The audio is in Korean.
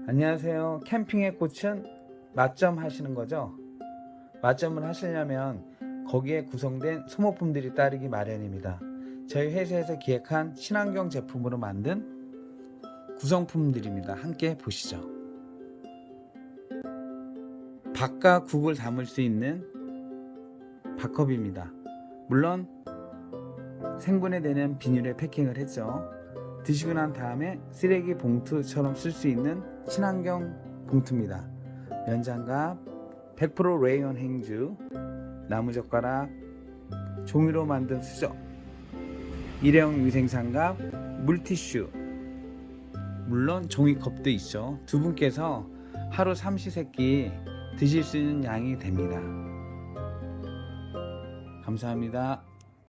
안녕하세요. 캠핑의 꽃은 맛점 하시는 거죠? 맛점을 하시려면 거기에 구성된 소모품들이 따르기 마련입니다. 저희 회사에서 기획한 친환경 제품으로 만든 구성품들입니다. 함께 보시죠. 밥과 국을 담을 수 있는 밥컵입니다. 물론 생분해되는 비닐에 패킹을 했죠. 드시고 난 다음에 쓰레기 봉투처럼 쓸 수 있는 친환경 봉투입니다. 면장갑, 100% 레이온 행주, 나무젓가락, 종이로 만든 수저, 일회용 위생장갑, 물티슈, 물론 종이컵도 있죠. 두 분께서 하루 삼시세끼 드실 수 있는 양이 됩니다. 감사합니다.